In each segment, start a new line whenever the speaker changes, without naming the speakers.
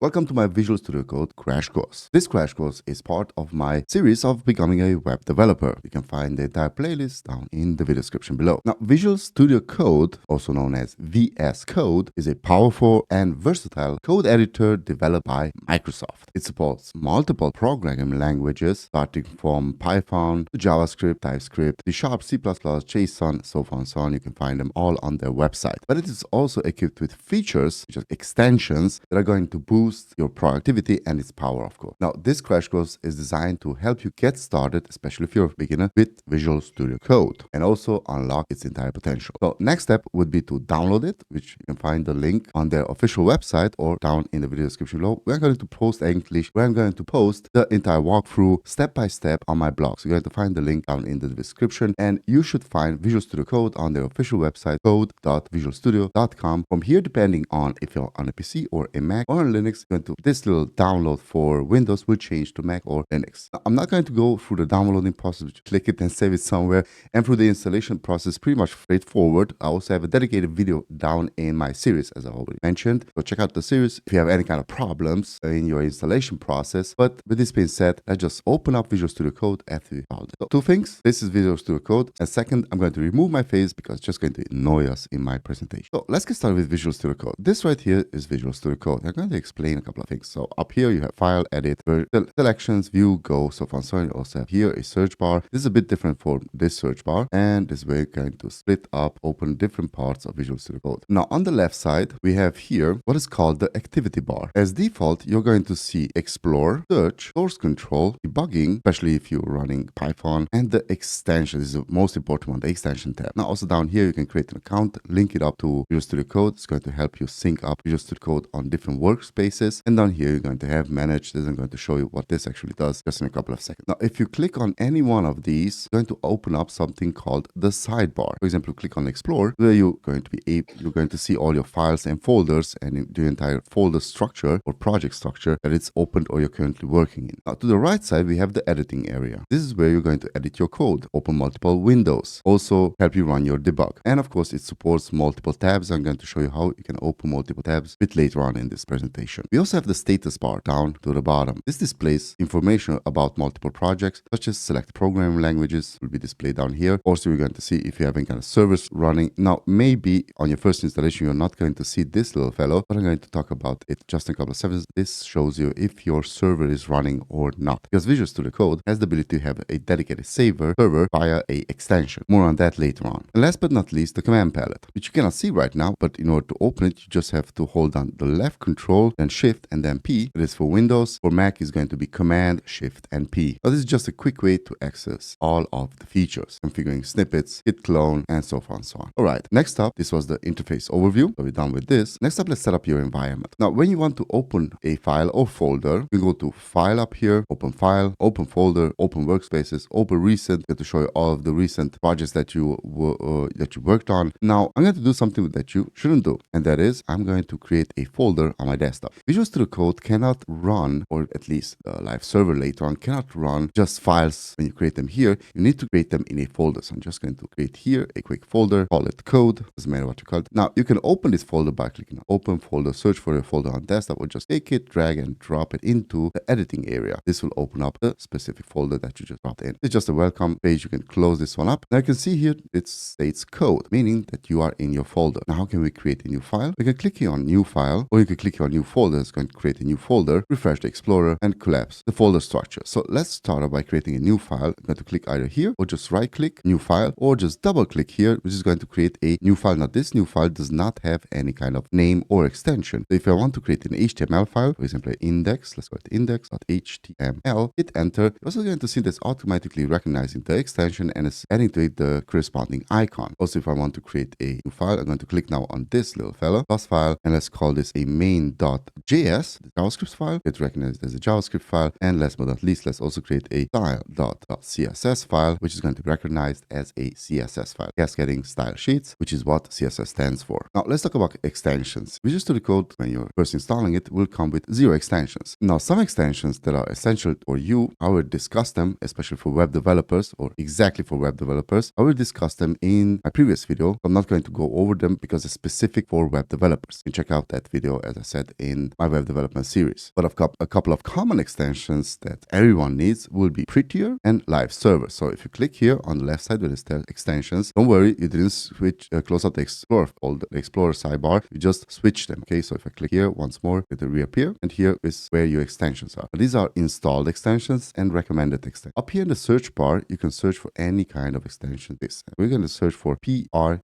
Welcome to my Visual Studio Code crash course. This crash course is part of my series of becoming a web developer. You can find the entire playlist down in the video description below. Now, Visual Studio Code, also known as VS Code, is a powerful and versatile code editor developed by Microsoft. It supports multiple programming languages, starting from Python to JavaScript, TypeScript, C#, C++, JSON, so far and so on. You can find them all on their website. But it is also equipped with features, such as extensions, that are going to boost your productivity and its power, of course. Now, this crash course is designed to help you get started, especially if you're a beginner, with Visual Studio Code and also unlock its entire potential. So, next step would be to download it, which you can find the link on their official website or down in the video description below. We're going to post English, where I'm going to post the entire walkthrough step by step on my blog. So, you're going to find the link down in the description, and you should find Visual Studio Code on their official website, code.visualstudio.com. From here, depending on if you're on a PC or a Mac or on Linux, this little download for Windows will change to Mac or Linux. Now, I'm not going to go through the downloading process, which click it and save it somewhere, and through the installation process, pretty much straightforward. I also have a dedicated video down in my series, as I already mentioned. So check out the series if you have any kind of problems in your installation process. But with this being said, let's just open up Visual Studio Code after we found it. So two things. This is Visual Studio Code. And second, I'm going to remove my face because it's just going to annoy us in my presentation. So let's get started with Visual Studio Code. This right here is Visual Studio Code. I'm going to explain a couple of things. So up here you have file, edit, selections, view, go, so far and so on. You also have here a search bar. This is a bit different for this search bar, and this way you're going to split up, open different parts of Visual Studio Code. Now on the left side we have here what is called the activity bar. As default, you're going to see explore, search, source control, debugging, especially if you're running Python, and the extension. This is the most important one, the extension tab. Now also down here you can create an account, link it up to Visual Studio Code. It's going to help you sync up Visual Studio Code on different workspaces. And down here you're going to have manage this. I'm going to show you what this actually does just in a couple of seconds. Now if you click on any one of these, you're going to open up something called the sidebar. For example, click on explore, where you're going to see all your files and folders and the entire folder structure or project structure that it's opened or you're currently working in. Now to the right side we have the editing area. This is where you're going to edit your code, open multiple windows, also help you run your debug, and of course it supports multiple tabs. I'm going to show you how you can open multiple tabs a bit later on in this presentation. We also have the status bar down to the bottom. This displays information about multiple projects, such as select programming languages will be displayed down here. Also, you're going to see if you have any kind of servers running. Now, maybe on your first installation, you're not going to see this little fellow, but I'm going to talk about it just in a couple of seconds. This shows you if your server is running or not, because Visual Studio Code has the ability to have a dedicated server via a extension. More on that later on. And last but not least, the command palette, which you cannot see right now, but in order to open it, you just have to hold down the left control, then shift, and then P. It is for Windows. For Mac is going to be Command, Shift, and P. Now, this is just a quick way to access all of the features, configuring snippets, git clone, and so forth and so on. All right, next up, this was the interface overview. So we're done with this. Next up, let's set up your environment. Now, when you want to open a file or folder, you go to File up here, Open File, Open Folder, Open Workspaces, Open Recent, to show you all of the recent projects that you worked on. Now, I'm going to do something that you shouldn't do, and that is I'm going to create a folder on my desktop. Visual Studio Code cannot run, or at least the live server later on cannot run just files when you create them here. You need to create them in a folder. So I'm just going to create here a quick folder, call it code, doesn't matter what you call it. Now you can open this folder by clicking on open folder, search for your folder on desktop, or just take it, drag and drop it into the editing area. This will open up the specific folder that you just dropped in. It's just a welcome page. You can close this one up. Now you can see here it states code, meaning that you are in your folder. Now how can we create a new file? We can click here on new file, or you can click here on new folder. It's going to create a new folder, refresh the Explorer, and collapse the folder structure. So let's start out by creating a new file. I'm going to click either here, or just right click new file, or just double click here, which is going to create a new file. Now this new file does not have any kind of name or extension. So if I want to create an HTML file, for example index, let's go to index.html, hit enter. You're also going to see that's automatically recognizing the extension and is adding to it the corresponding icon. Also, if I want to create a new file, I'm going to click now on this little fellow, plus file, and let's call this a main.js, the JavaScript file. It's recognized as a JavaScript file. And last but not least, let's also create a style.css file, which is going to be recognized as a CSS file, cascading style sheets, which is what CSS stands for. Now let's talk about extensions. Visual Studio Code, when you're first installing it, will come with 0 extensions. Now some extensions that are essential for you, I will discuss them, especially for web developers, or exactly for web developers. I will discuss them in my previous video. I'm not going to go over them because it's specific for web developers. You can check out that video, as I said, in my web development series. But a couple of common extensions that everyone needs will be Prettier and Live Server. So if you click here on the left side with the extensions, don't worry, you didn't close out the Explorer, all the Explorer sidebar, you just switch them. Okay, so if I click here once more, it will reappear, and here is where your extensions are. But these are installed extensions and recommended extensions. Up here in the search bar, you can search for any kind of extension. We're going to search for Prettier,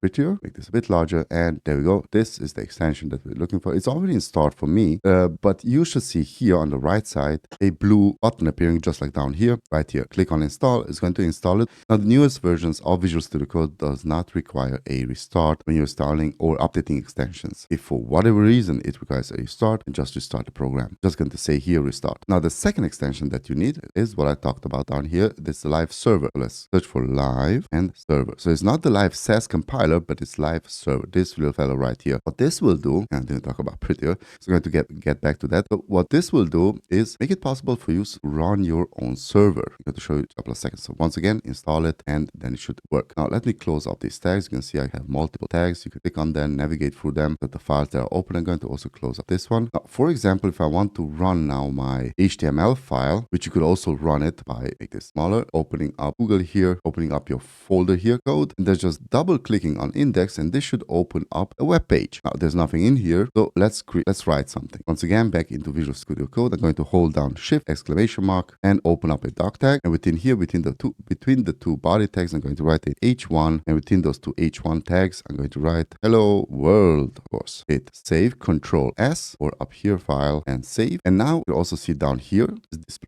Prettier. Make this a bit larger, and there we go. This is the extension that we're looking for. It's already installed for me, but you should see here on the right side a blue button appearing just like down here, right here. Click on install. It's going to install it. Now, the newest versions of Visual Studio Code does not require a restart when you're installing or updating extensions. If for whatever reason it requires a restart, just restart the program. Just going to say here restart. Now, the second extension that you need is what I talked about down here. This is the Live Server. Let's search for Live and Server. So it's not the Live SAS compiler, but it's Live Server. This little fellow right here. What this will do, and I didn't talk about Prettier, so I'm going to get back to that. But what this will do is make it possible for you to run your own server. I'm going to show you a couple of seconds. So once again, install it, and then it should work. Now, let me close out these tags. You can see I have multiple tags. You can click on them, navigate through them. But the files that are open, I'm going to also close up this one. Now, for example, if I want to run now my HTML file, which you could also run it by make this smaller, opening up Google here, opening up your folder here code, and then just double clicking on index, and this should open up a web page. Now, there's nothing in here, so let's write something. Once again, back into Visual Studio Code, I'm going to hold down Shift exclamation mark and open up a doc tag, and within here, between the two body tags, I'm going to write a H1, and within those two H1 tags, I'm going to write hello world, of course. Hit save, Control S, or up here file and save. And now you also see down here,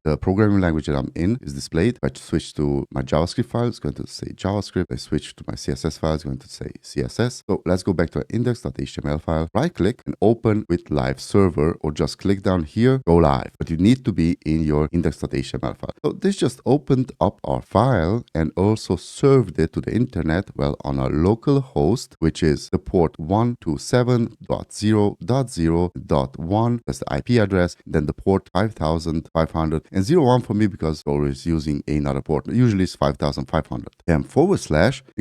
the programming language that I'm in is displayed. If I switch to my JavaScript file, it's going to say JavaScript. I switch to my CSS file, it's going to say CSS. So let's go back to our index.html file, right click and open with Live Server, or just click down here, go live. But you need to be in your index.html file. So this just opened up our file and also served it to the internet, well, on our local host, which is the port 127.0.0.1. That's the IP address. Then the port 5500 and 01 for me because it's always using another port. Usually it's 5500. Then / you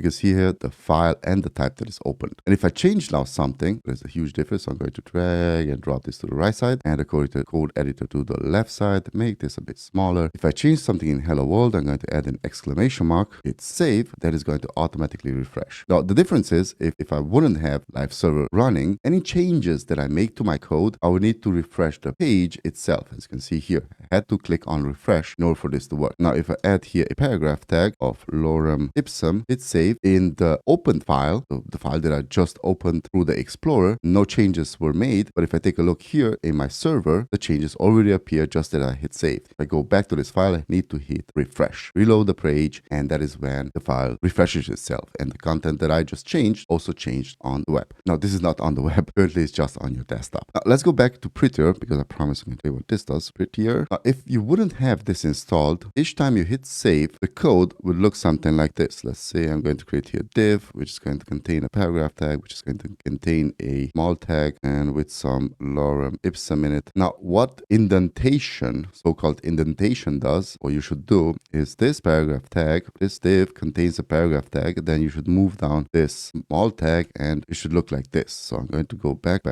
can see here the file and the type that is opened. And if I change now something, there's a huge difference. So I'm going to drag and drop this to the right side and the code editor to the left side. Make this a bit smaller. If I change something in hello world, I'm going to add an exclamation mark. Hit save. That is going to automatically refresh. Now the difference is if I wouldn't have Live Server running, any changes that I make to my code, I would need to refresh the page itself. As you can see here, I had to click on refresh in order for this to work. Now, if I add here a paragraph tag of lorem ipsum, hit save, in the opened file, so the file that I just opened through the Explorer, no changes were made. But if I take a look here in my server, the changes already appear just that I hit save. If I go back to this file, I need to hit refresh, reload the page, and that is when the file refreshes itself. And the content that I just changed also changed on the web. Now, this is not on the web. Currently, it's just on your desktop. Now, let's go back to Prettier because I promise I'm going to tell you what this does. Prettier. Now, if you wouldn't have this installed, each time you hit save, the code would look something like this. Let's say I'm going to create here a div, which is going to contain a paragraph tag, which is going to contain a small tag, and with some lorem ipsum in it. Now, what indentation, so-called indentation does, or you should do, is this paragraph tag, this div contains a paragraph tag, then you should move down this small tag, and it should look like this. So I'm going to go back.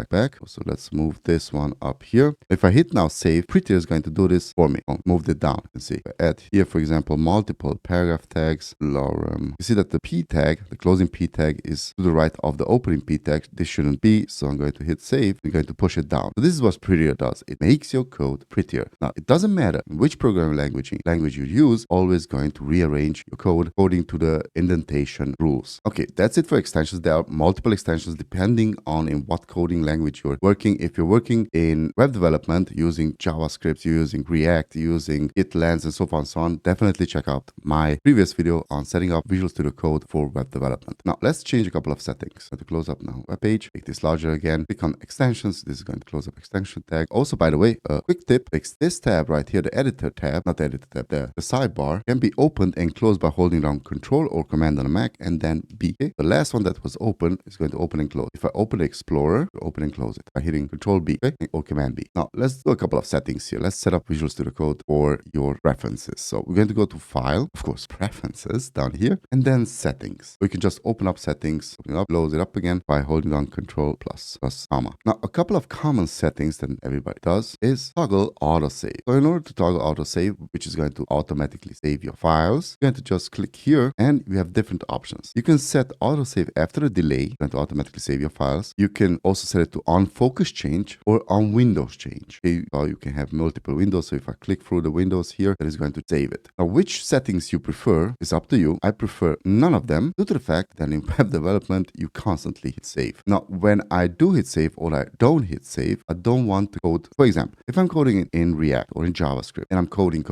So let's move this one up here. If I hit now save, Prettier is going to do this for me. Moved it down. You can see. I add here, for example, multiple paragraph tags, lorem. You see that the p tag, the closing p tag, is to the right of the opening p tag. This shouldn't be. So I'm going to hit save. I'm going to push it down. So this is what Prettier does. It makes your code prettier. Now, it doesn't matter which programming language you use, always going to rearrange your code according to the indentation rules. Okay, that's it for extensions. There are multiple extensions depending on in what coding language you're working. If you're working in web development using JavaScript, you're using React, you're using GitLens, and so on and so on, definitely check out my previous video on setting up Visual Studio Code for web development. Now, let's change a couple of settings. I'm going to close up now web page, make this larger again, click on extensions. This is going to close up extension tag. Also, by the way, a quick tip, this tab right here, the editor tab, not the editor tab, the sidebar can be opened and closed by holding down Control or Command on a Mac and then B. Okay? The last one that was open is going to open and close. If I open the Explorer, open and close it by hitting Control B, okay? Or Command B. Now, let's do a couple of settings here. Let's set up Visual Studio Code for your preferences. So we're going to go to File, of course, Preferences down here, and then Settings. We can just open up Settings, open it up, close it up again by holding down Control+. plus comma. Now, a couple of common settings that everybody does is toggle autosave. So in order to toggle autosave, which is going to automatically save your files, you're going to just click here and you have different options. You can set autosave after a delay, going to automatically save your files. You can also set it to on focus change or on Windows change. Okay, so you can have multiple windows. So if I click through the windows here, that is going to save it. Now, which settings you prefer is up to you. I prefer none of them due to the fact that in web development, you constantly hit save. Now, when I do hit save or I don't hit save, I don't want to code. For example, if I'm coding in React or in JavaScript and I'm coding,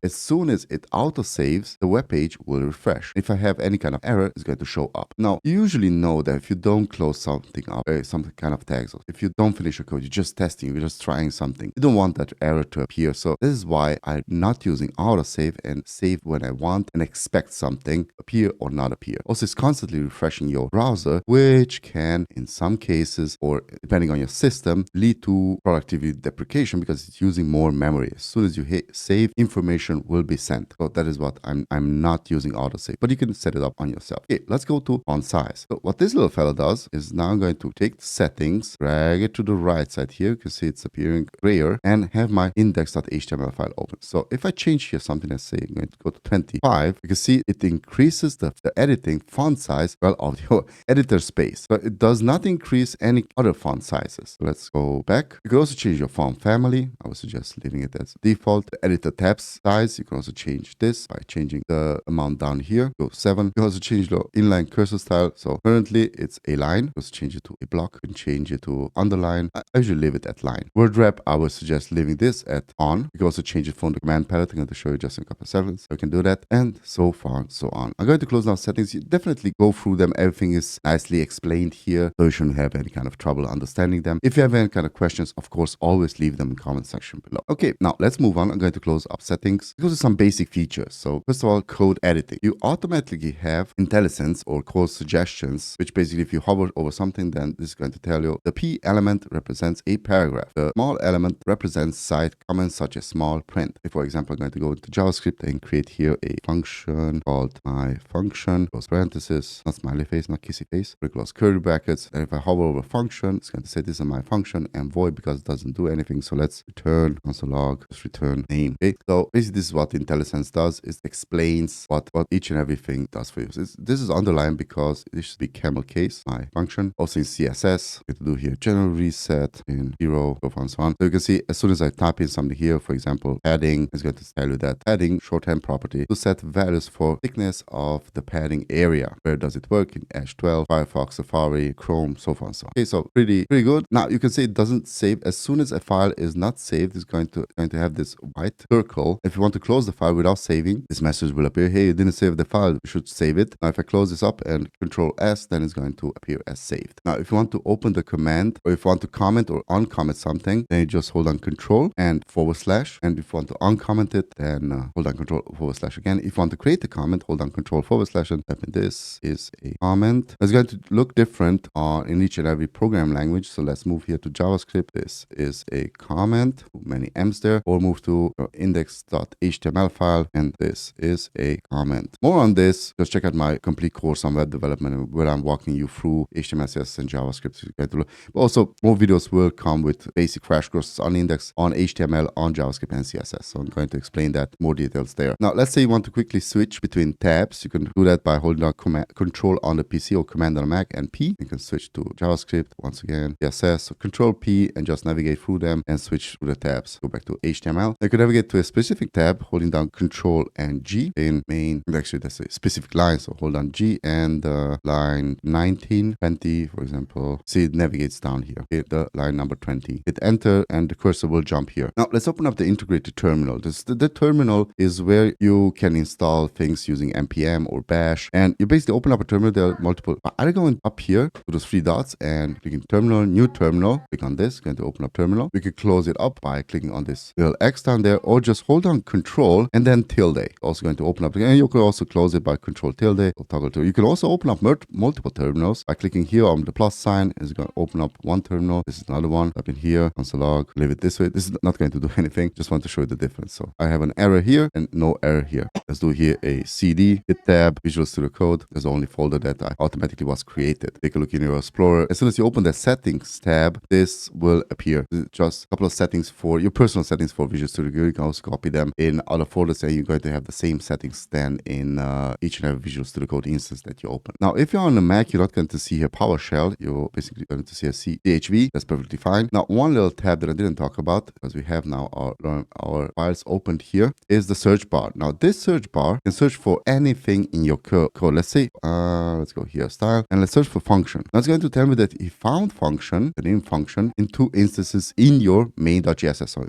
as soon as it autosaves, the web page will refresh. If I have any kind of error, it's going to show up. Now, you usually know that if you don't close something up, some kind of tags, or if you don't finish your code, you're just testing, you're just trying something, you don't want that error to appear. So this is why I'm not using autosave and save when I want and expect something appear or not appear. Also, it's constantly refreshing your browser, which can, in some cases, or depending on your system, lead to productivity deprecation because it's using more memory. As soon as you hit save, information will be sent. So that is what I'm not using autosave, but you can set it up on yourself. Okay, let's go to font size. So what this little fella does is now I'm going to take the settings, drag it to the right side here. You can see it's appearing grayer, and have my index.html file open. So if I change here something, let's say I'm going to go to 25, you can see it increases the editing font size, well, of your editor space, but it does not increase any other font sizes. So let's go back. You can also change your font family. I would suggest leaving it as default. The editor tabs size, you can also change this by changing the amount down here. Go 7. You can also change the inline cursor style. So currently it's a line. You can also change it to a block. You can change it to underline. I usually leave it at line. Word wrap, I would suggest leaving this at on. You can also change it from the command palette. I'm going to show you just in a couple of seconds. So you can do that, and so far and so on. I'm going to close now settings. You definitely go through them. Everything is nicely explained here, so you shouldn't have any kind of trouble understanding them. If you have any kind of questions, of course, always leave them in the comment section below. Okay, now let's move on. I'm going to close up settings. Go to some basic features. So first of all, code editing. You automatically have IntelliSense or code suggestions, which basically if you hover over something, then this is going to tell you the P element represents a paragraph. The small element represents side comments such as small print. If, for example, I'm going to go into JavaScript and create here a function called my function, close parenthesis, not smiley face, not kissy face, close curly brackets. And if I hover over function, it's going to say this is my function, and void because it doesn't do anything. So let's return console log, just return name. Okay, so basically this is what IntelliSense does. It explains what each and everything does for you. So this is underlined because this should be camel case, my function. Also in CSS, we have to do here general reset in 0, so on and so on. So you can see as soon as I type in something here, for example, padding, is going to tell you that padding shorthand property to set values for thickness of the padding area. Where does it work? In Edge 12, Firefox, Safari, Chrome, so far and so on. Okay, so pretty good. Now you can see it doesn't save. As soon as a file is not saved, it's going to have this white circle. If you want to close the file without saving, this message will appear. Hey, you didn't save the file, you should save it. Now if I close this up and Control S, then it's going to appear as saved. Now if you want to open the command, or if you want to comment or uncomment something, then you just hold on Control and /, and if you want to uncomment it, then hold on Control / again. If you want to create a comment, hold on Control / and type in this is a comment. It's going to look different in each and every program language. So let's move here to JavaScript. This is a comment, many M's there, or move to index.html file, and this is a comment. More on this, just check out my complete course on web development where I'm walking you through HTML, CSS, and JavaScript. But also, more videos will come with basic crash courses on index, on HTML, on JavaScript, and CSS. So I'm going to explain that, more details there. Now, let's say you want to quickly switch between tabs. You can do that by holding down Control on the PC or Command on the Mac and P. You can switch to JavaScript, once again, CSS, so Control P, and just navigate through them and switch through the tabs. Go back to HTML. You can navigate to a specific tab, holding down Control and G in main. Actually, that's a specific line, so hold on G and line 19, 20, for example. See, it navigates down here. Okay, the line number 20. Hit enter, and the cursor will jump here. Now, let's open up the integrated terminal. The terminal is where you can install things using npm or bash, and you basically open up a terminal. There are multiple. I'm going up here to those 3 dots and clicking terminal, new terminal. Click on this, going to open up terminal. We could close it up by clicking on this little X down there, or just hold on Control and then tilde. Also going to open up again. You can also close it by Control tilde or toggle to. You can also open up multiple terminals by clicking here on the plus sign. It's going to open up one terminal. This is another one. Type in here, console log, leave it this way. This is not going to do anything. Just want to show you the difference. So I have an error here and no error here. Let's do here a CD, hit tab, Visual Studio Code. There's the only folder that automatically was created. Take a look in your Explorer. as soon as you open the settings tab, this will appear. Just a couple of settings for your personal settings for Visual Studio. You can also copy them in other folders, and you're going to have the same settings then in each and every Visual Studio Code instance that you open. Now, if you're on the Mac, you're not going to see here PowerShell. You're basically going to see a CHV. That's perfectly fine. Now, one little tab that I didn't talk about, because we have now our files opened here, is the search bar. Now, this search bar can search for anything in your code. Let's say, let's go here, style, and let's search for function. Now, it's going to tell me that he found function, the name function, in 2 instances in your main.js. So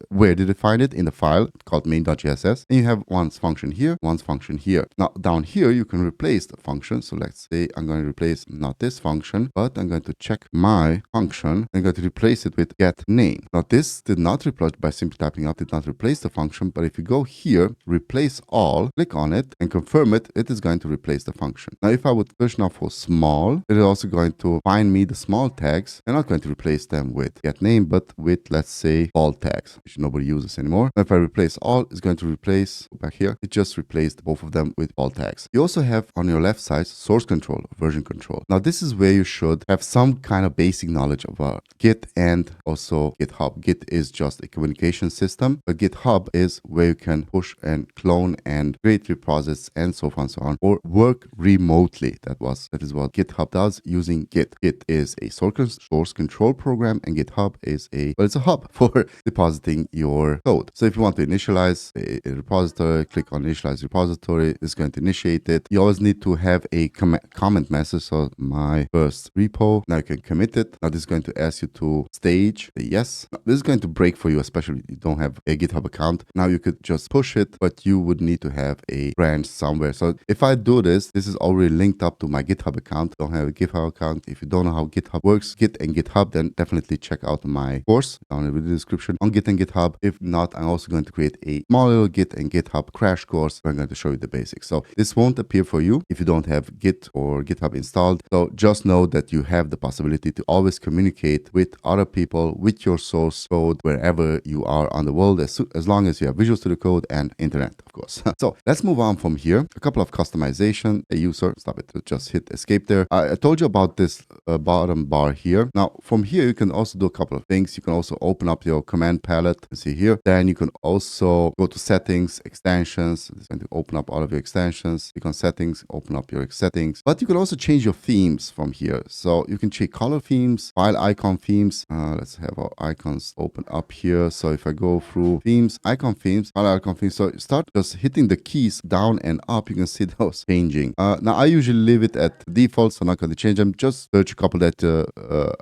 where did it find it? In the file called main.js. And you have one's function here, one's function here. Now, down here, you can replace the function. So let's say I'm going to replace not this function, but I'm going to check my function. I'm going to replace it with get name. Now, this did not replace by simply typing out, did not replace the function. But if you go here, replace all, click on it and confirm it, it is going to replace the function. Now, if I would search now for small, it is also going to find me the small tags. I'm not going to replace them with get name, but with, let's say, all tags, which nobody uses anymore. Now, if I replace all, it's going to replace, back here, it just replaced both of them with all tags. You also have on your left side source control, version control. Now, this is where you should have some kind of basic knowledge about Git and also GitHub. Git is just a communication system, but GitHub is where you can push and clone and create repositories and so on and so on, or work remotely. That is what GitHub does using Git. Git is a source control program, and GitHub is it's a hub for depositing your code. So if you want to initialize a repository, click on initialize repository. It's going to initiate it. You always need to have a comment message. So my first repo. Now you can commit it. Now this is going to ask you to stage the yes. Now, this is going to break for you, especially if you don't have a GitHub account. Now you could just push it, but you would need to have a branch somewhere. So if I do this, this is already linked up to my GitHub account. Don't have a GitHub account. If you don't know how GitHub works, Git and GitHub, then definitely check out my course down in the description on Git and GitHub. If not, I'm also going to create a small little Git and GitHub crash course where I'm going to show you the basics. So this won't appear for you if you don't have Git or GitHub installed. So just know that you have the possibility to always communicate with other people, with your source code, wherever you are on the world, as long as you have Visual Studio Code and internet, of course. So let's move on from here. A couple of customization. A user, stop it, just hit escape there. I told you about this bottom bar here. Now from here, you can also do a couple of things. You can also open up your command palette, you see here. Then you can also go to settings, extensions. It's going to open up all of your extensions. Click on settings, open up your settings. But you can also change your themes from here. So you can change color themes, file icon themes. Let's have our icons open up here. So if I go through themes, icon themes, file icon themes. So start just hitting the keys down and up. You can see those changing. Now I usually leave it at default, so I'm not going to change them. Just search a couple that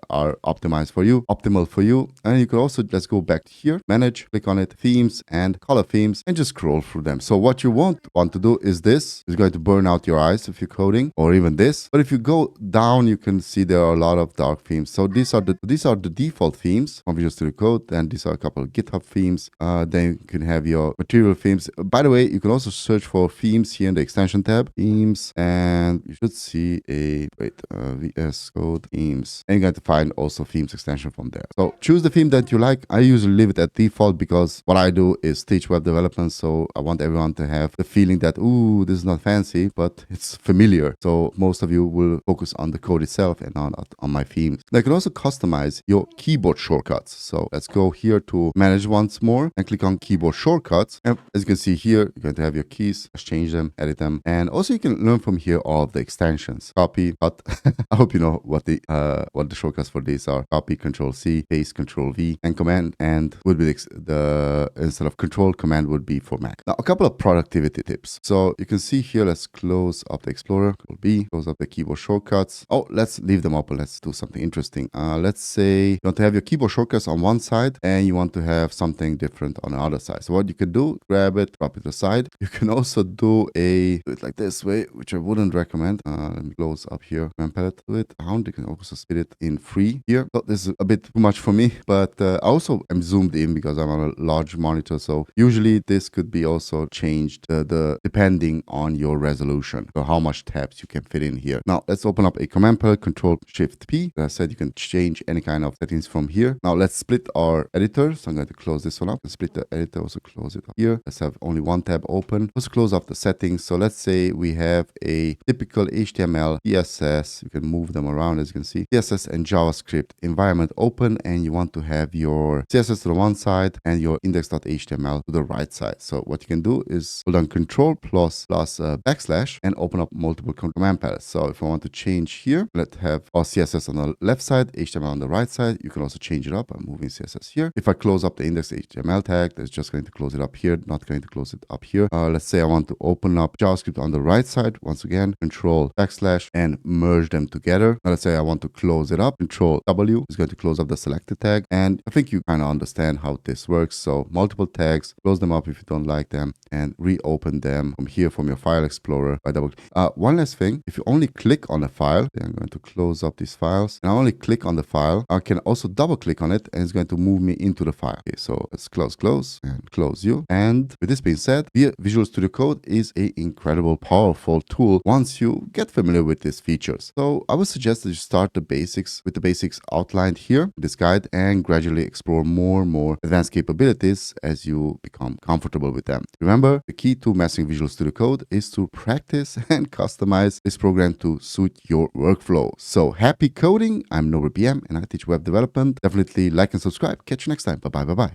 are optimized for you, optimal for you. And you can also, let's go back here, manage, click on it, themes and color themes, and just scroll through them. So what you want to do is this is going to burn out your eyes if you're coding, or even this. But if you go down, you can see there are a lot of dark themes. So these are the default themes from Visual Studio Code, and these are a couple of GitHub themes. Then you can have your material themes. By the way, you can also search for themes here in the extension tab, themes, and you should see a VS Code themes, and you're going to find also themes extension from there. So choose the theme that you like. I usually leave it at default because what I do is teach web development, so I want everyone to have the feeling that, ooh, this is not fancy, but it's familiar. So most of you will focus on the code itself and not on my themes. Now you can also customize your keyboard shortcuts. So let's go here to manage once more and click on keyboard shortcuts. And as you can see here, you're going to have your keys. Just change them, edit them, and also you can learn from here all of the extensions. Copy, cut. I hope you know what the shortcuts for these are. Copy, Control C, paste, Control V, and command. And would be the instead of control, command would be for Mac. Now a couple of productivity tips. So you can see here. Let's close up the Explorer. Control B, close up the keyboard shortcuts. Oh, let's leave them open. Let's do something interesting. Let's say you want to have your keyboard shortcuts on one side and you want to have something different on the other side. So what you can do, grab it, drop it aside. You can also do it like this way, which I wouldn't recommend. Let me close up here. Command palette to it. You can also split it in 3 here. So this is a bit too much for me, but I also am zoomed in because I'm on a large monitor. So usually this could be also changed depending on your resolution. So how much tabs you can fit in here. Now let's open up a command palette, Control Shift P. As I said, you can change any kind of settings from here. Now let's split our editor. So I'm going to close this one up. Let's split the editor, also close it up here. Let's have only one tab open. Let's close off the settings. So let's say we have a typical HTML, CSS. You can move them around. around, as you can see, CSS and JavaScript environment open, and you want to have your CSS to the one side and your index.html to the right side. So what you can do is hold on Control plus backslash and open up multiple command palettes. So if I want to change here, let's have our CSS on the left side, HTML on the right side. You can also change it up. I'm moving CSS here. If I close up the index.html tag, that's just going to close it up here, not going to close it up here. Let's say I want to open up JavaScript on the right side. Once again, Control backslash and merge them together. Now let's say I want to close it up. Control W is going to close up the selected tag. And I think you kind of understand how this works. So multiple tags, close them up if you don't like them, and reopen them from here from your file explorer by double. One last thing, if you only click on a file, then I'm going to close up these files, and I only click on the file, I can also double click on it, and it's going to move me into the file. Okay, so let's close, and close you. And with this being said, Visual Studio Code is an incredible, powerful tool once you get familiar with these features. So I would suggest that you start with the basics outlined here in this guide, and gradually explore more and more advanced capabilities as you become comfortable with them. Remember, the key to mastering Visual Studio Code is to practice and customize this program to suit your workflow. So happy coding. I'm Norbert PM and I teach web development. Definitely like and subscribe. Catch you next time. Bye bye.